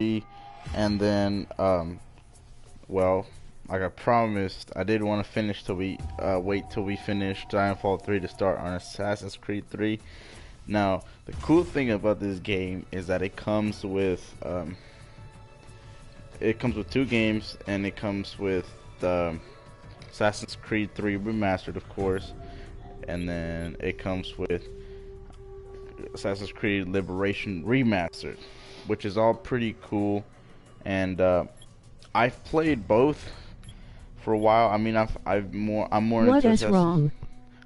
3, and then well, like I promised, I did want to finish till we wait till we finish Titanfall 3 to start on Assassin's Creed 3. Now, the cool thing about this game is that it comes with 2 games, and it comes with Assassin's Creed 3 Remastered, of course, and then it comes with Assassin's Creed Liberation Remastered, which is all pretty cool. And I've played both for a while. I mean, I'm more What into is wrong?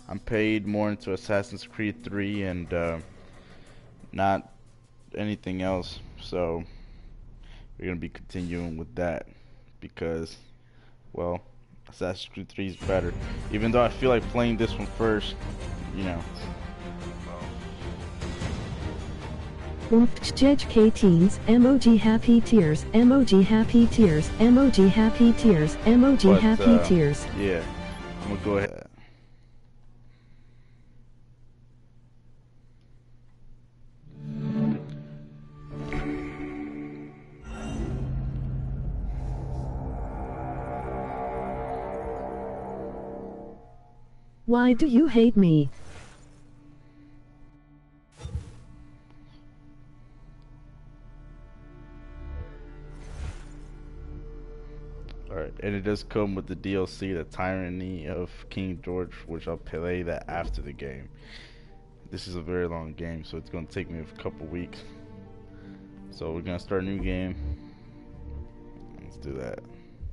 I'm paid more into Assassin's Creed 3 and not anything else. So we're gonna be continuing with that because, well, Assassin's Creed 3 is better. Even though I feel like playing this one first, you know. JK teens, emoji happy tears, emoji happy tears, emoji happy tears, emoji happy tears. Yeah, I'm gonna go ahead. Why do you hate me? Alright, and it does come with the DLC, The Tyranny of King George, which I'll play that after the game. This is a very long game, so it's going to take me a couple weeks. So we're going to start a new game. Let's do that.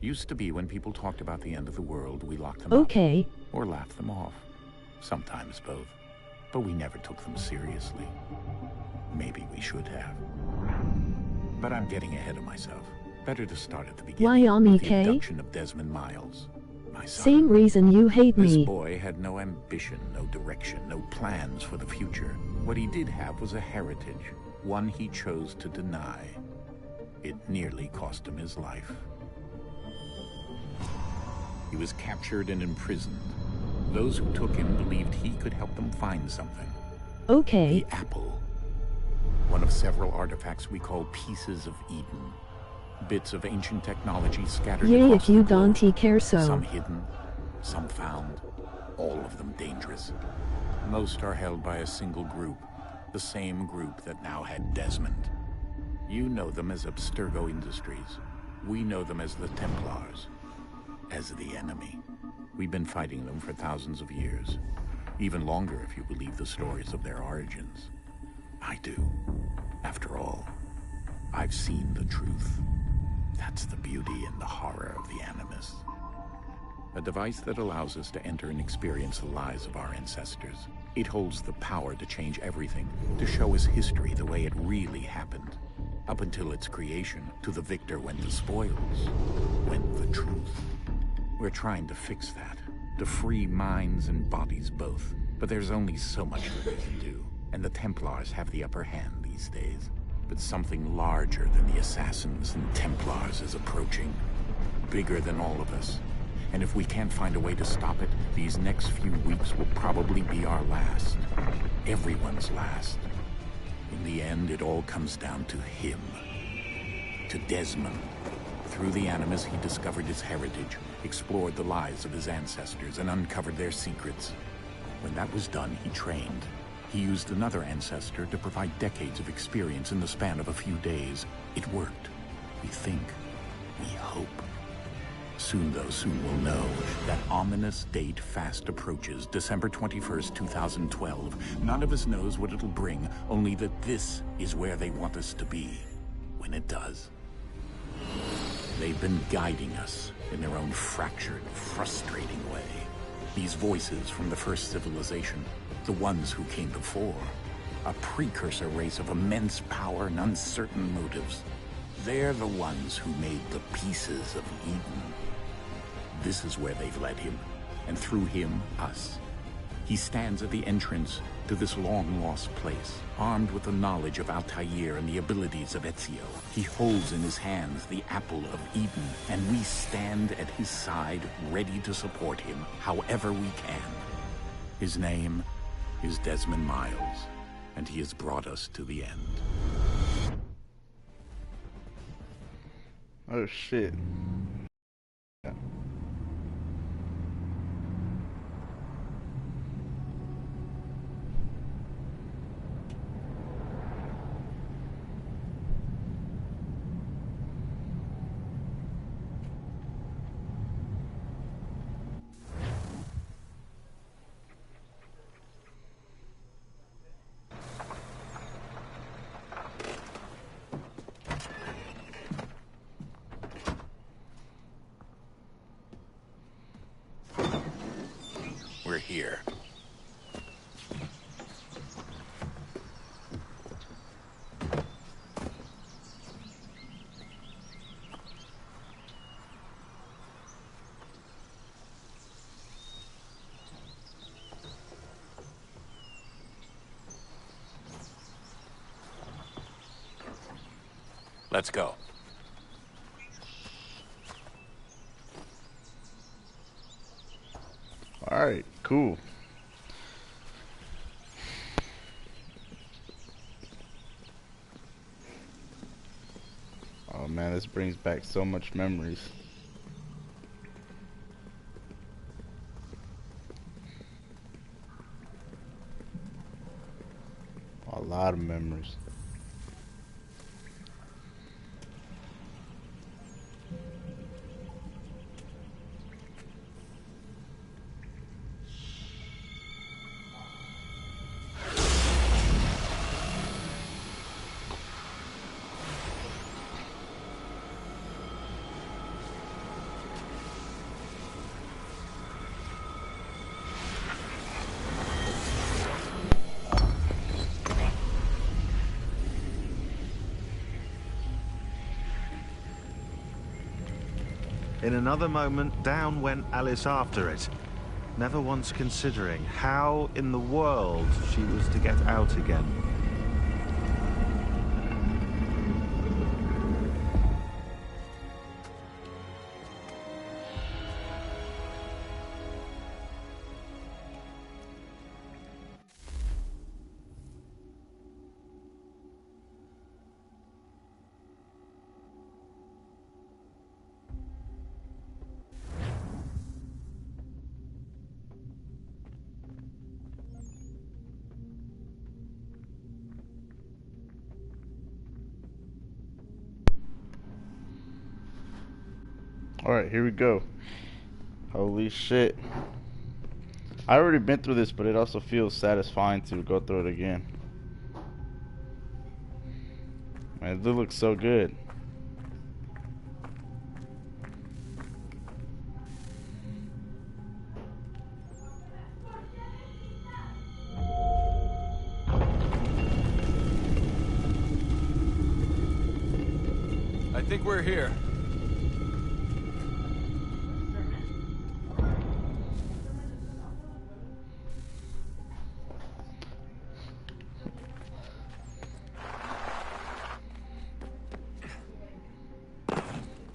Used to be when people talked about the end of the world, we locked them Okay. up or laughed them off. Sometimes both. But we never took them seriously. Maybe we should have. But I'm getting ahead of myself. Better to start at the beginning. Why on with the EK? abduction of Desmond Miles, my son. Same reason you hate This me. boy had no ambition, no direction, no plans for the future. What he did have was a heritage, one he chose to deny. It nearly cost him his life. He was captured and imprisoned. Those who took him believed he could help them find something. Okay. The apple. One of several artifacts we call pieces of Eden. Bits of ancient technology scattered Yay, across if you the globe. don't care so. Some hidden, some found, all of them dangerous. Most are held by a single group, the same group that now had Desmond. You know them as Abstergo Industries. We know them as the Templars, as the enemy. We've been fighting them for thousands of years, even longer if you believe the stories of their origins. I do. After all, I've seen the truth. That's the beauty and the horror of the Animus. A device that allows us to enter and experience the lives of our ancestors. It holds the power to change everything, to show us history the way it really happened. Up until its creation, to the victor went the spoils, went the truth. We're trying to fix that, to free minds and bodies both. But there's only so much that we can do, and the Templars have the upper hand these days. But something larger than the Assassins and Templars is approaching. Bigger than all of us. And if we can't find a way to stop it, these next few weeks will probably be our last. Everyone's last. In the end, it all comes down to him. To Desmond. Through the Animus, he discovered his heritage, explored the lives of his ancestors, and uncovered their secrets. When that was done, he trained. He used another ancestor to provide decades of experience in the span of a few days. It worked. We think. We hope. Soon, though, soon we'll know. That ominous date fast approaches, December 21st, 2012. None of us knows what it'll bring, only that this is where they want us to be. When it does. They've been guiding us in their own fractured, frustrating way. These voices from the first civilization, the ones who came before, a precursor race of immense power and uncertain motives. They're the ones who made the pieces of Eden. This is where they've led him, and through him, us. He stands at the entrance to this long-lost place, armed with the knowledge of Altair and the abilities of Ezio. He holds in his hands the apple of Eden, and we stand at his side, ready to support him however we can. His name is Desmond Miles, and he has brought us to the end. Oh shit. We're here. Let's go. Alright, cool. Oh man, this brings back so much memories. A lot of memories. In another moment, down went Alice after it, never once considering how in the world she was to get out again. Alright, here we go. Holy shit. I already been through this, but it also feels satisfying to go through it again. Man, it looks so good. I think we're here.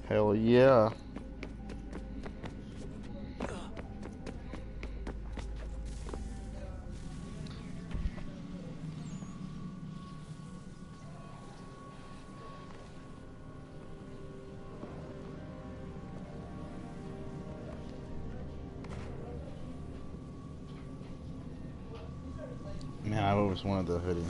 Hell yeah. Man, I always wanted the hoodie.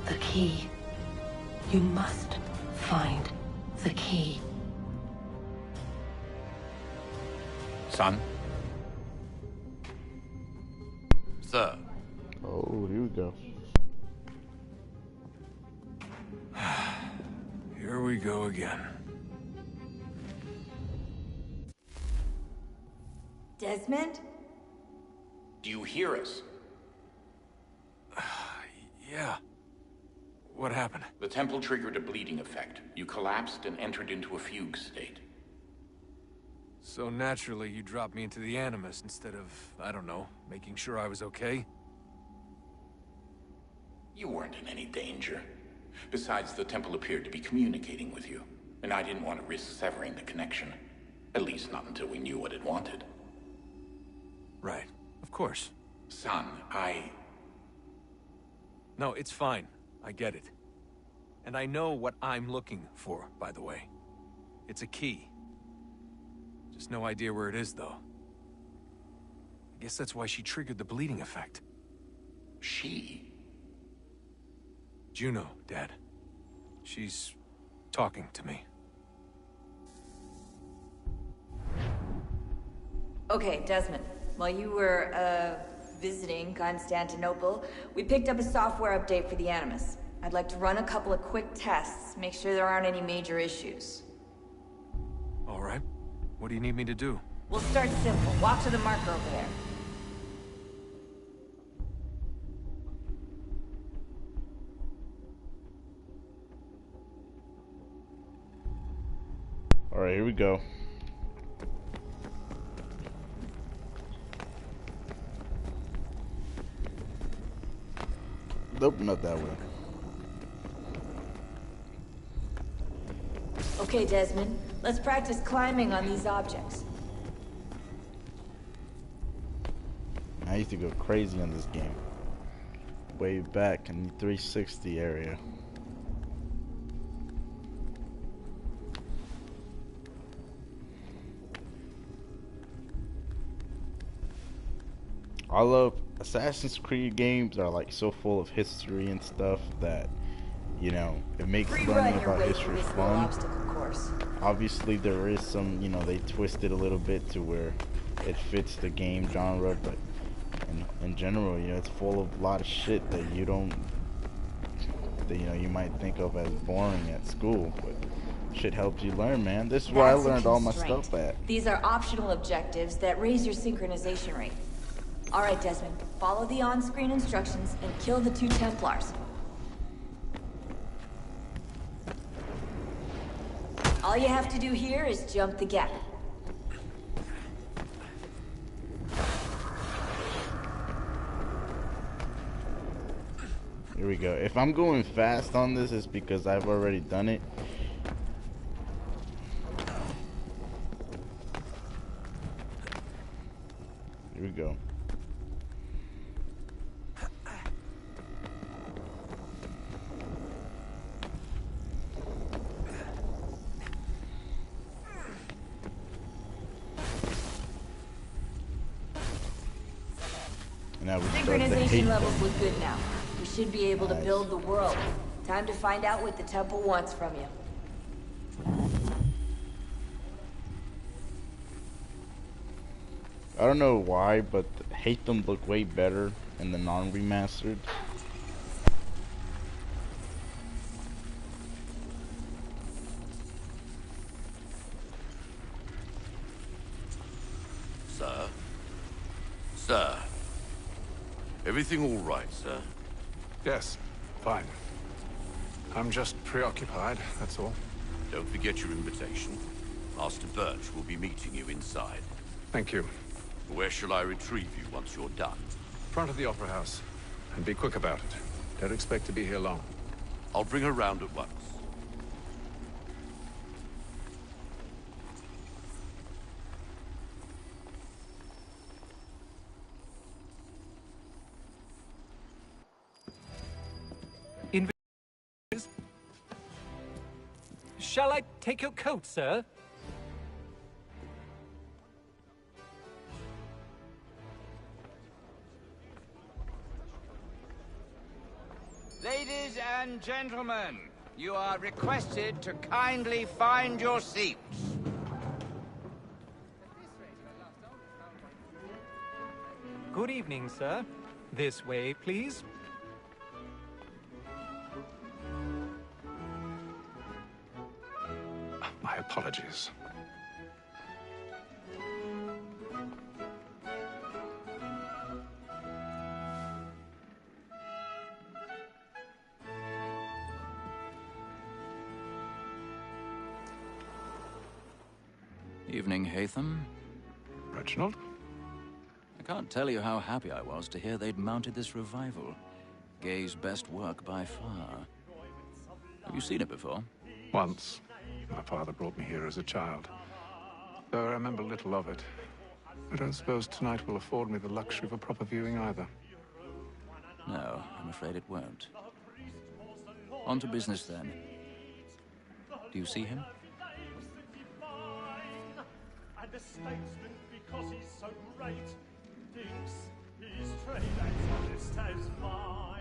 The key. You must find the key. Son? Sir. Oh, here we go. Here we go again. Desmond? Do you hear us? Yeah. What happened? The temple triggered a bleeding effect. You collapsed and entered into a fugue state. So naturally, you dropped me into the Animus instead of, I don't know, making sure I was okay? You weren't in any danger. Besides, the temple appeared to be communicating with you, and I didn't want to risk severing the connection. At least not until we knew what it wanted. Right. Of course. Son, No, it's fine. I get it. And I know what I'm looking for, by the way. It's a key. Just no idea where it is, though. I guess that's why she triggered the bleeding effect. She? Juno, Dad. She's talking to me. Okay, Desmond. While you were, visiting Constantinople, we picked up a software update for the Animus. I'd like to run a couple of quick tests, make sure there aren't any major issues. All right. What do you need me to do? We'll start simple. Walk to the marker over there. Alright, here we go. Nope, not that way. Okay, Desmond. Let's practice climbing on these objects. I used to go crazy on this game. Way back in the 360 area. I love Assassin's Creed games are like so full of history and stuff that, you know, it makes learning about history fun. Obviously there is some, you know, they twist it a little bit to where it fits the game genre, but in general, you know, it's full of a lot of shit that you don't, that, you know, you might think of as boring at school, but shit helps you learn, man. This is where I learned all my stuff at. These are optional objectives that raise your synchronization rate. All right, Desmond, follow the on-screen instructions and kill the 2 Templars. All you have to do here is jump the gap. Here we go. If I'm going fast on this, it's because I've already done it. Here we go. Now we start to hate Synchronization levels them. look good now. We should be able to build the world. Time to find out what the temple wants from you. I don't know why, but hate them look way better in the non-remastered. Sir? Sir? Everything all right, sir? Yes, fine. I'm just preoccupied, that's all. Don't forget your invitation. Master Birch will be meeting you inside. Thank you. Where shall I retrieve you once you're done? Front of the Opera House. And be quick about it. Don't expect to be here long. I'll bring her round at once. Shall I take your coat, sir? Ladies and gentlemen, you are requested to kindly find your seats. Good evening, sir. This way, please. My apologies. Evening, Hatham. Reginald? I can't tell you how happy I was to hear they'd mounted this revival. Gay's best work by far. Have you seen it before? Once. My father brought me here as a child. Though I remember little of it. I don't suppose tonight will afford me the luxury of a proper viewing either. No, I'm afraid it won't. On to business then. Do you see him? And the statesman, because he's so great, thinks his trade as honest as mine.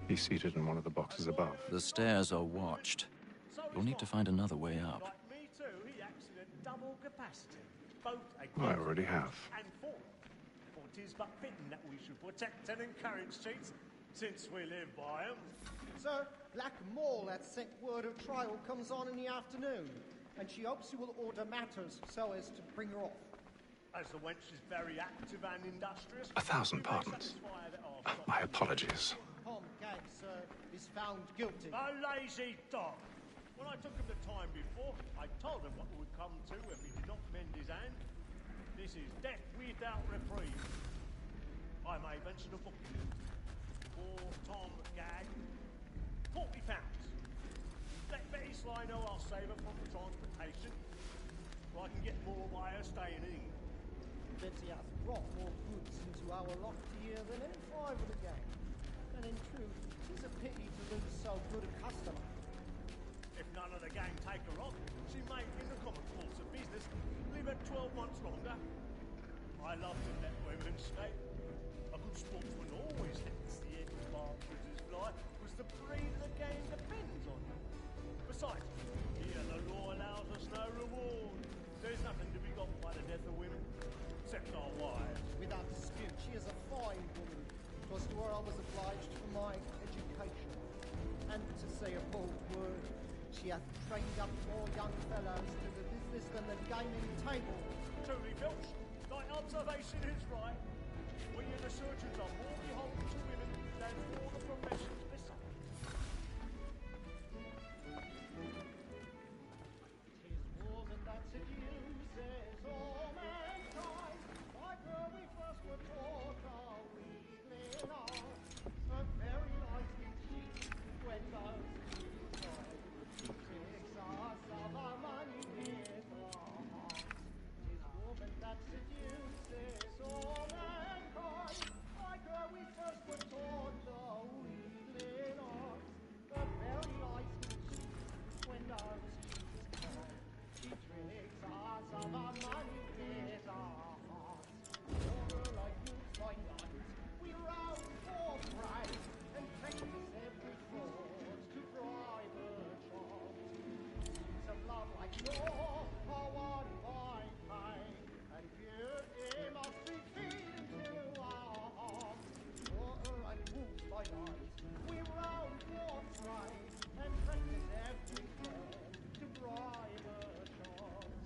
He's seated in one of the boxes above. The stairs are watched. You'll need to find another way up. Like me too, he acts in a double capacity. Both I already have. and for. For 'tis but fitting that we should protect and encourage cheats, since we live by 'em. Sir, Black Mall had sent word of trial comes on in the afternoon, and she hopes you will order matters so as to bring her off. As the wench is very active and industrious... 1,000 pardons. My apologies. Tom Gag, sir, is found guilty. A lazy dog! When I took him the time before, I told him what would come to if he did not mend his hand. This is death without reprieve. I may venture to book you. For Tom Gag, £40. Let Betty Sly know I'll save her from the transportation, or I can get more by her staying in. Betty has brought more goods into our loft here than any five of the gang. And in truth, it's a pity to lose so good a customer. If none of the gang take her on, she may, in the common course of business, live at 12 months longer. I love to let women stay. A good sportsman always lets the egg partridges fly, because the breed of the game depends on them. Besides, here the law allows us no reward. There's nothing to be got by the death of women, except our wives. Without dispute, she is a fine woman. 'Twas to her I was obliged for my education. And to say a bold word, she hath trained up more young fellows to the business than the gaming table. Truly, Filch, thy observation is right. We in the surgeons are more beholden to women than all the professions besides. Tis woman that seduces all mankind. By her we first were taught our wheedling art. Her very life we cheat when those who decide. She takes us of our money with our hearts. Tis woman that seduces all mankind. By her we first were taught the wheedling art. Her very life we cheat when those cheats come. She tricks us of our money with our hearts. For her like wolves by night, we rouse for pride and practice every fraud to bribe her charms. Seeds of love like law are won by pain, and beauty must be feeding to our hearts. For her like wolves by night, we rouse for pride and practice every fraud to bribe her charms.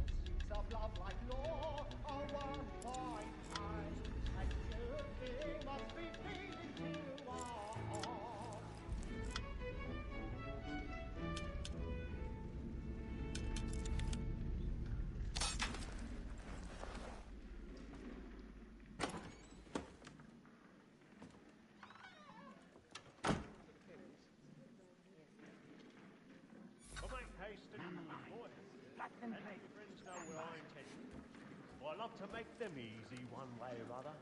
Seeds of love like law are won by pain, and beauty must be feeding to our hearts. But make haste to do boy. And let your friends know where I intend. For I love to make them easy one way or other.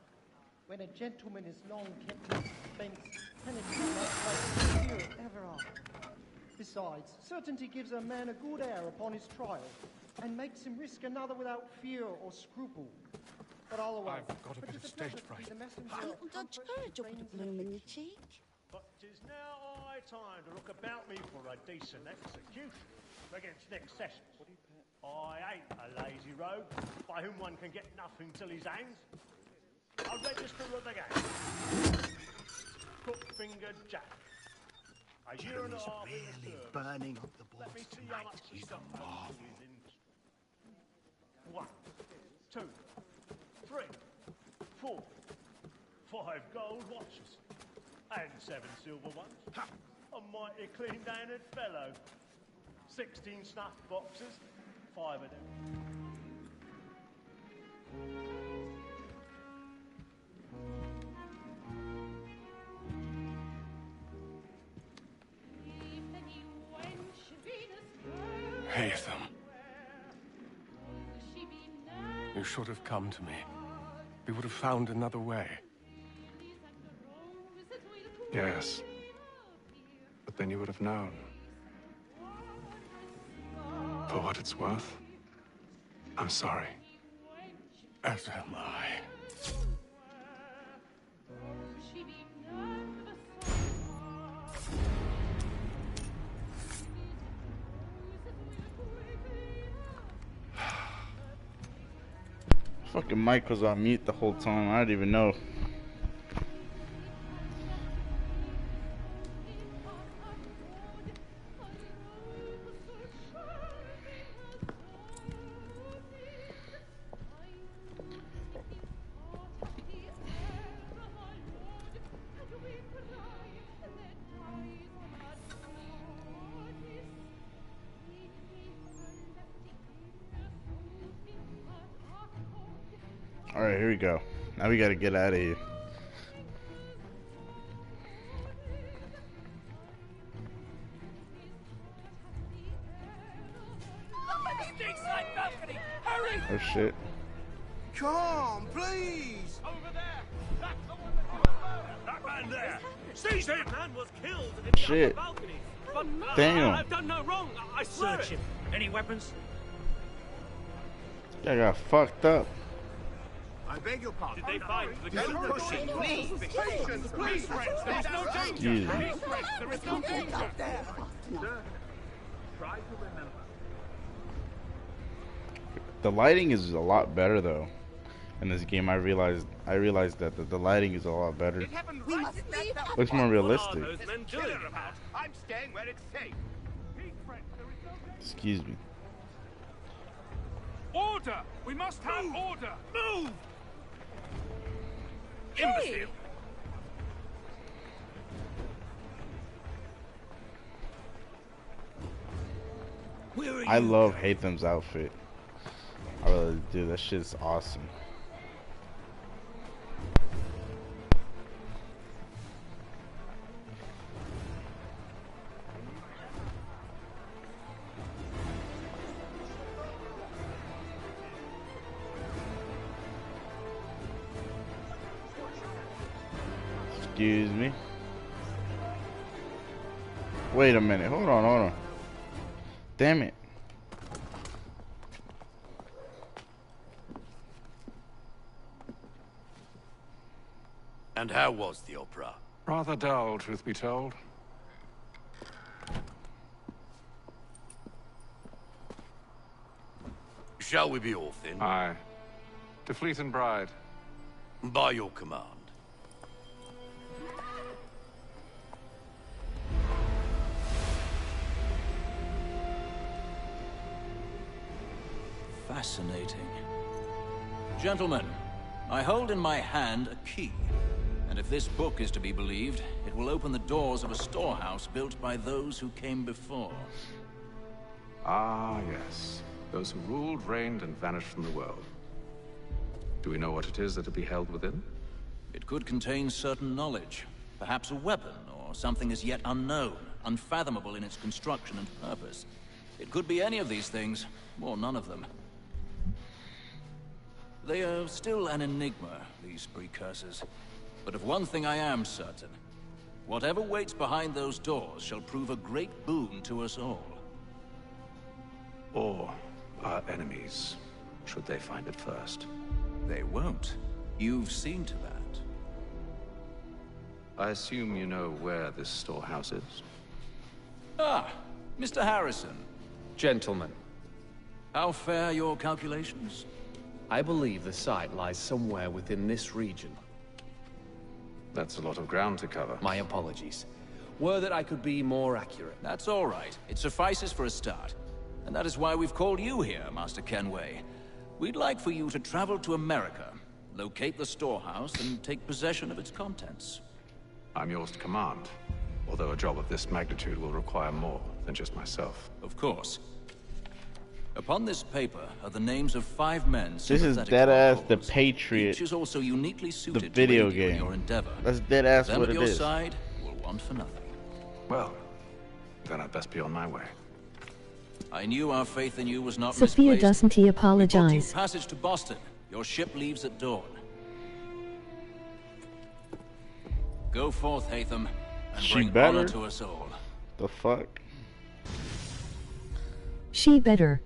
When a gentleman is long kept in suspense, penalty must like fear ever are. Besides, certainty gives a man a good air upon his trial, and makes him risk another without fear or scruple. But otherwise, I've got a bit of stage fright. Little Dutch urge will put a bloom in your cheek. But 'tis now high time to look about me for a decent execution against next session. I ain't a lazy rogue by whom one can get nothing till his hands. A register of the gang. Crook-fingered Jack. A year and a half in the service. Burning up the Let me see how much he's a marvel. 1, 2, 3, 4, 5 gold watches, and 7 silver ones. A mighty clean-handed fellow. 16 snuff boxes, 5 of them. Haytham. You should have come to me. We would have found another way. Yes. But then you would have known. For what it's worth, I'm sorry. As am I. Fucking mic was on mute the whole time. I didn't even know. Alright, here we go. Now we gotta get out of here. Oh shit. Come, please! Over there! That's the one that man there! Seize him! That man was killed in the Shit. upper balcony. But Damn. I've done no wrong. I swear it. Any weapons? I got fucked up. I beg your pardon. Did they find the Don't gun? push it, please! Patience, please! There is no danger. Jesus. There is no danger. Sir, try to remember. The lighting is a lot better though. In this game, I realized that the lighting is a lot better. We must leave. Looks more realistic. What are those men doing? I'm staying where it's safe. Excuse me. Order! We must have order! Move! Imbecile! I love Haytham's outfit. I really do. That shit's awesome. Excuse me. Wait a minute. Hold on. Damn it. And how was the opera? Rather dull, truth be told. Shall we be off then? Aye. To Fleet and Bride. By your command. Fascinating. Gentlemen, I hold in my hand a key. And if this book is to be believed, it will open the doors of a storehouse built by those who came before. Ah, yes. Those who ruled, reigned, and vanished from the world. Do we know what it is that will be held within? It could contain certain knowledge. Perhaps a weapon, or something as yet unknown, unfathomable in its construction and purpose. It could be any of these things, or none of them. They are still an enigma, these precursors. But of one thing I am certain. Whatever waits behind those doors shall prove a great boon to us all. Or our enemies, should they find it first. They won't. You've seen to that. I assume you know where this storehouse is? Ah, Mr. Harrison. Gentlemen, How fair are your calculations? I believe the site lies somewhere within this region. That's a lot of ground to cover. My apologies. Were that I could be more accurate. That's all right. It suffices for a start. And that is why we've called you here, Master Kenway. We'd like for you to travel to America, locate the storehouse, and take possession of its contents. I'm yours to command, although a job of this magnitude will require more than just myself. Of course. Upon this paper are the names of 5 men. This is dead ass the Patriot. Each is also uniquely suited the video to aid you in game. your endeavor. That's dead ass Them what at it your is. side will want for nothing. Well, then I'd best be on my way. I knew our faith in you was not Sophia misplaced. doesn't he We booked you apologize? passage to Boston. Your ship leaves at dawn. Go forth, Hatham, and She bring better. honor to us all. The fuck? She better.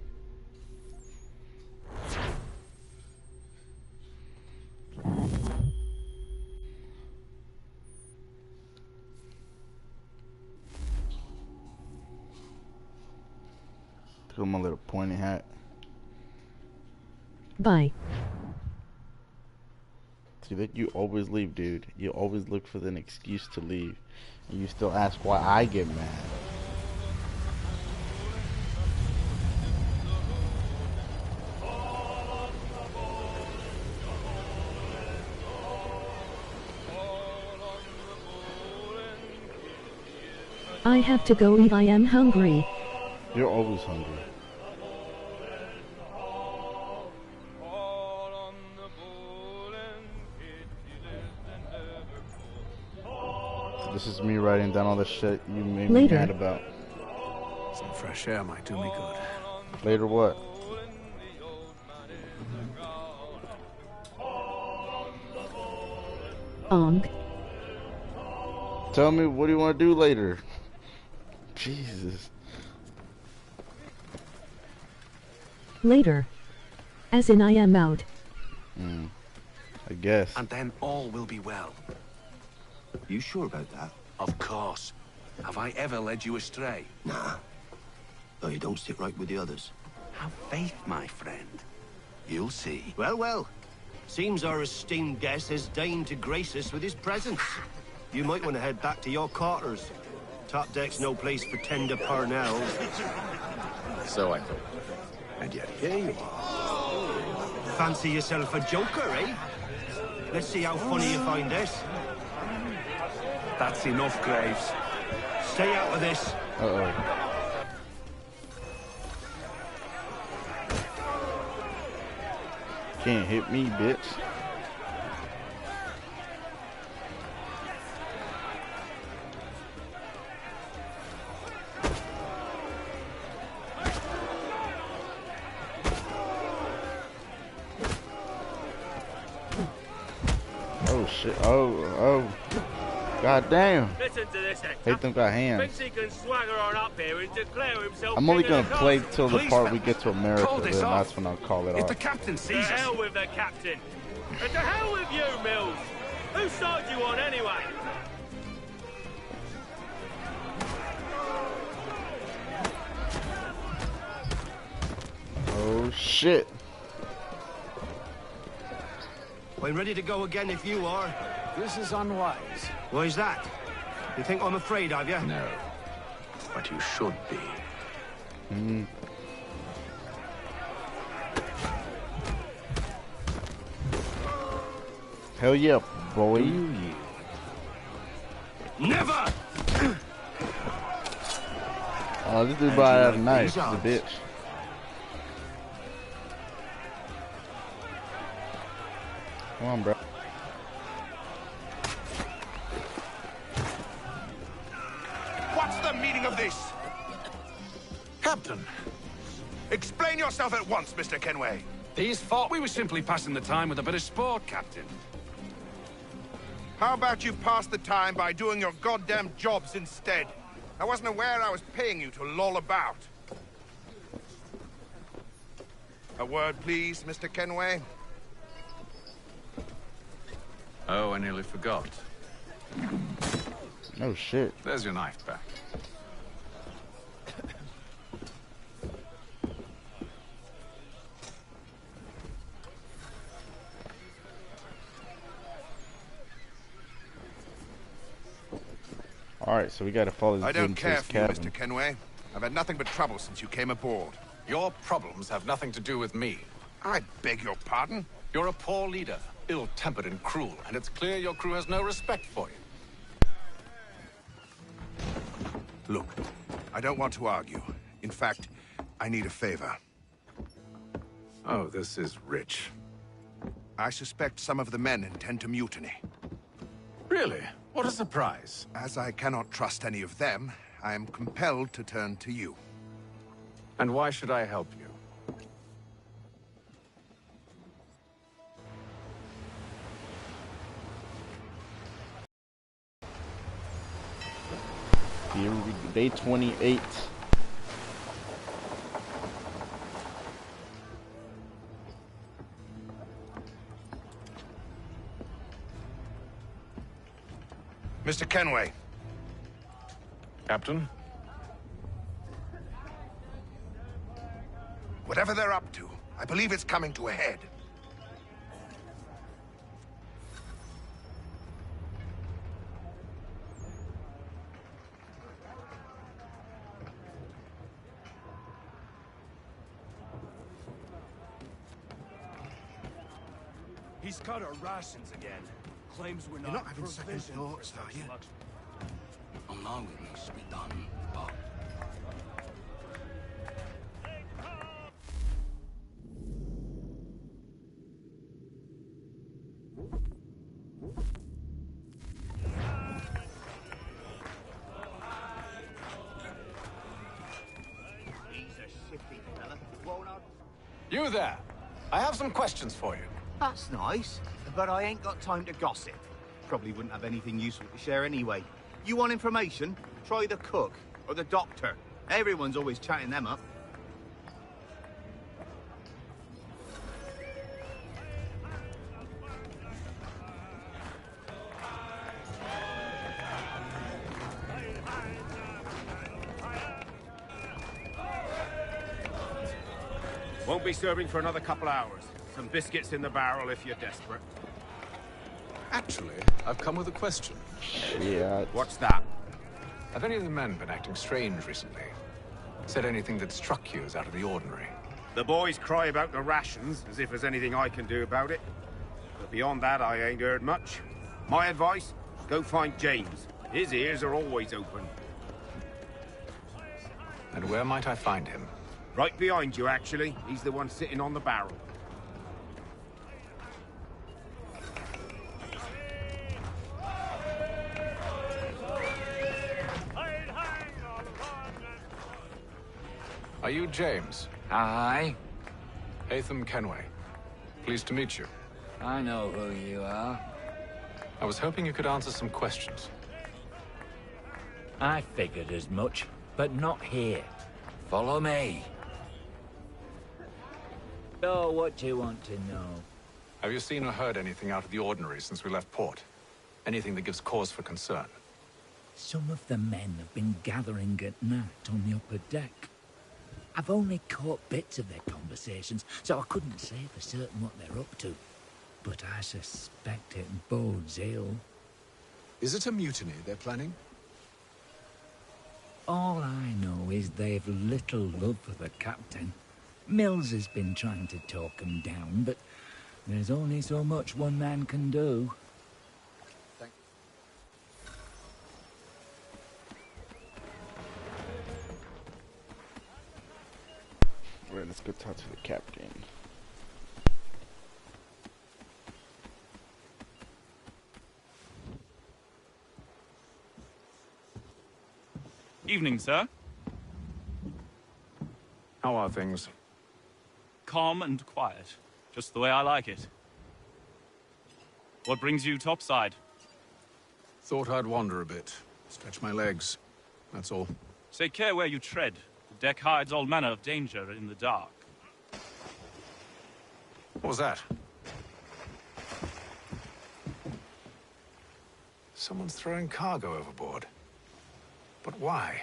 Look at my little pointy hat. Bye. See that you always leave, dude. You always look for an excuse to leave. And you still ask why I get mad. I have to go eat. I am hungry. You're always hungry. This is me writing down all the shit you made me Later. mad about. Some fresh air might do me good. Later what? Onk. Tell me, what do you want to do later? Jesus. Later. As in I am out. I guess. And then all will be well. You sure about that? Of course. Have I ever led you astray? Nah. Though you don't sit right with the others. Have faith, my friend. You'll see. Well, well. Seems our esteemed guest has deigned to grace us with his presence. You might want to head back to your quarters. Top deck's no place for tender parnells. So I thought. And yet here you are. Fancy yourself a joker, eh? Let's see how funny you find this. That's enough, Graves. Stay out of this. Uh-oh. Can't hit me, bitch. Oh shit. Oh. God damn. Listen to this, Hatham got hands. Thinks he can swagger on up here and declare himself I'm only king of gonna the play castle. till the part we get to America, Call then this off. that's when I'll call it If off. the captain To sees us... hell with the captain. And to hell with you, Mills. Whose side you on anyway? Oh shit. I'm ready to go again if you are. This is unwise. Why's that? You think I'm afraid of you? No. But you should be. Hell yeah, boy. Never! Oh, this dude brought out a knife, he's a bitch. Come on, bro. What's the meaning of this? Captain, Explain yourself at once, Mr. Kenway. these thought we were simply passing the time with a bit of sport, Captain. How about you pass the time by doing your goddamn jobs instead? I wasn't aware I was paying you to loll about. A word, please, Mr. Kenway. Oh, I nearly forgot. Oh, shit. There's your knife back. Alright, so we gotta follow this I dude don't into care his for you, cabin. Mr. Kenway. I've had nothing but trouble since you came aboard. Your problems have nothing to do with me. I beg your pardon? You're a poor leader, ill-tempered and cruel, and it's clear your crew has no respect for you. Look, I don't want to argue. In fact, I need a favor. Oh, this is rich. I suspect some of the men intend to mutiny. Really? What a surprise. As I cannot trust any of them, I am compelled to turn to you. And why should I help you? Here we go, day 28. Mr. Kenway. Captain? Whatever they're up to, I believe it's coming to a head. He's cut our rations again. Claims we're You're not having second provisioned thoughts, for are you? luxury. I know it needs to be done, but... He's a shifty fella. Won't I? You there! I have some questions for you. That's nice, but I ain't got time to gossip. Probably wouldn't have anything useful to share anyway. You want information? Try the cook or the doctor. Everyone's always chatting them up. Won't be serving for another couple hours. Some biscuits in the barrel if you're desperate. Actually, I've come with a question. Yeah. What's that? Have any of the men been acting strange recently? Said anything that struck you as out of the ordinary? The boys cry about the rations, as if there's anything I can do about it. But beyond that, I ain't heard much. My advice? Go find James. His ears are always open. And where might I find him? Right behind you, actually. He's the one sitting on the barrel. Are you James? Aye. Hatham Kenway. Pleased to meet you. I know who you are. I was hoping you could answer some questions. I figured as much, but not here. Follow me. So, what do you want to know? Have you seen or heard anything out of the ordinary since we left port? Anything that gives cause for concern? Some of the men have been gathering at night on the upper deck. I've only caught bits of their conversations, so I couldn't say for certain what they're up to. But I suspect it bodes ill. Is it a mutiny they're planning? All I know is they've little love for the captain. Mills has been trying to talk him down, but there's only so much one man can do. Right, let's go talk to the captain. Evening, sir. How are things? Calm and quiet. Just the way I like it. What brings you topside? Thought I'd wander a bit. Stretch my legs. That's all. Take care where you tread. The deck hides all manner of danger in the dark. What was that? Someone's throwing cargo overboard. But why?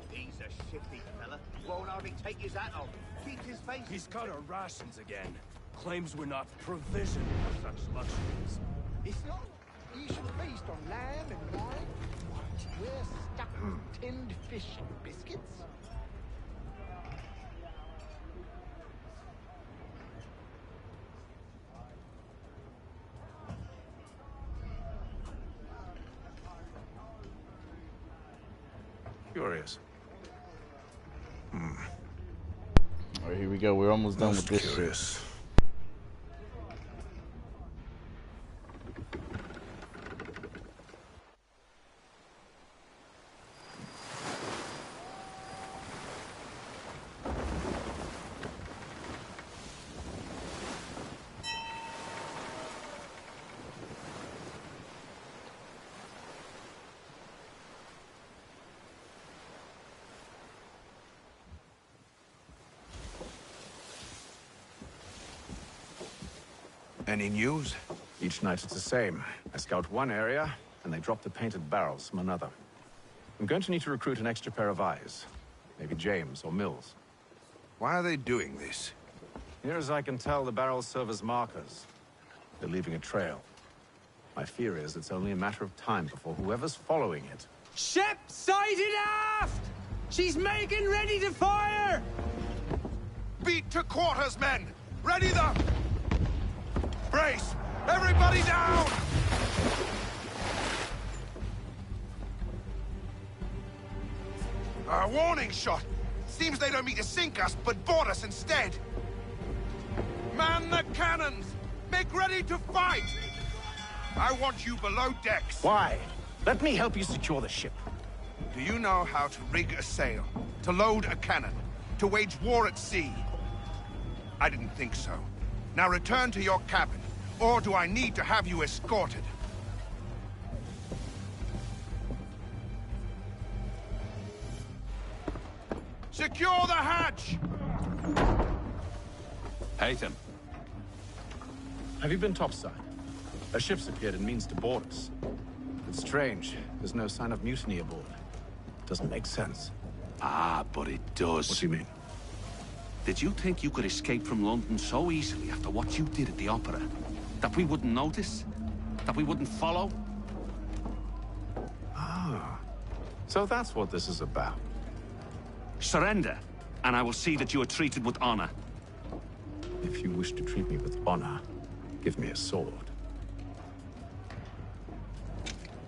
He's a shifty fella. Won't hardly take his hat off. Keeps his face. He's cut our rations again. Claims we're not provisioned for such luxuries. It's not. You should feast on lamb and wine. What? We're stuck with tinned fish and biscuits. Curious. All right, here we go. We're almost done with this shit. Curious. Any news? Each night it's the same. I scout one area, and they drop the painted barrels from another. I'm going to need to recruit an extra pair of eyes. Maybe James or Mills. Why are they doing this? Near as I can tell, the barrels serve as markers. They're leaving a trail. My fear is it's only a matter of time before whoever's following it. Ship sighted aft! She's making ready to fire! Beat to quarters, men! Ready the... Brace! Everybody down! A warning shot! Seems they don't mean to sink us, but board us instead! Man the cannons! Make ready to fight! I want you below decks. Why? Let me help you secure the ship. Do you know how to rig a sail? To load a cannon? To wage war at sea? I didn't think so. Now return to your cabin, or do I need to have you escorted? Secure the hatch! Haytham. Have you been topside? A ship's appeared and means to board us. It's strange. There's no sign of mutiny aboard. Doesn't make sense. Ah, but it does. What do you mean? Did you think you could escape from London so easily after what you did at the opera? That we wouldn't notice? That we wouldn't follow? Ah. So that's what this is about. Surrender, and I will see that you are treated with honor. If you wish to treat me with honor, give me a sword.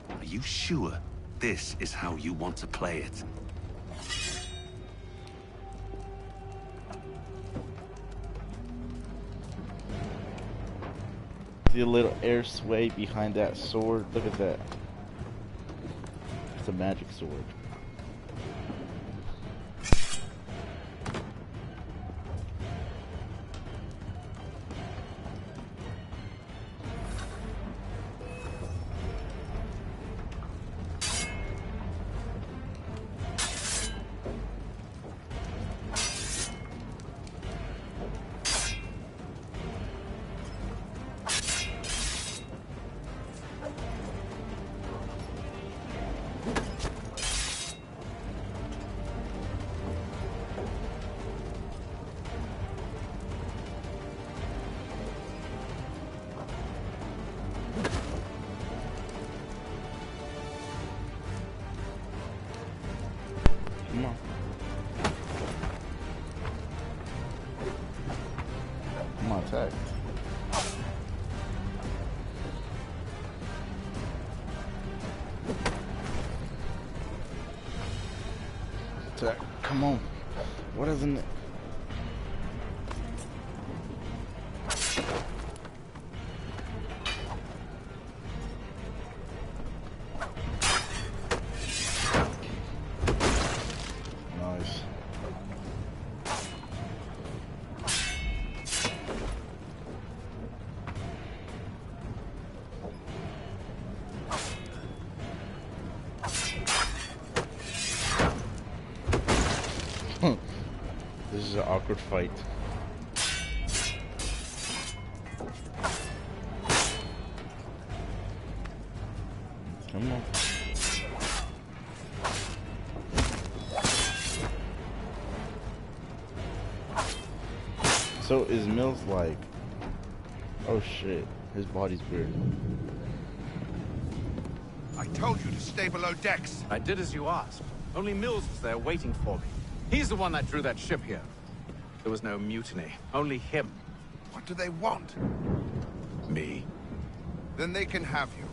Are you sure this is how you want to play it? See a little air sway behind that sword. Look at that. It's a magic sword. Come on. Come on, attack. Attack. Come on. What isn't it? Nice. This is an awkward fight. Come on. So is Mills like... Oh shit, his body's weird. I told you to stay below decks. I did as you asked. Only Mills was there waiting for me. He's the one that drew that ship here. There was no mutiny, only him. What do they want? Me. Then they can have you.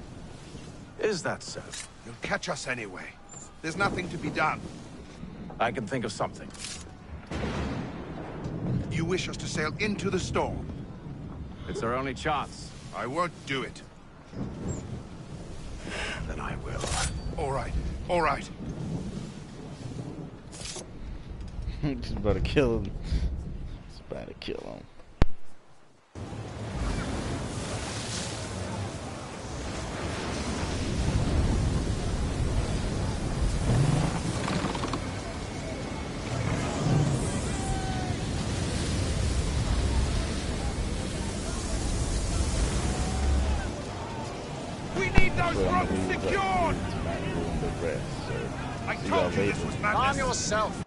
Is that so? You'll catch us anyway. There's nothing to be done. I can think of something. You wish us to sail into the storm? It's our only chance. I won't do it. Then I will. All right, all right. Just about to kill him. Just about to kill him. Those ropes secured! I told you this was madness. Calm yourself.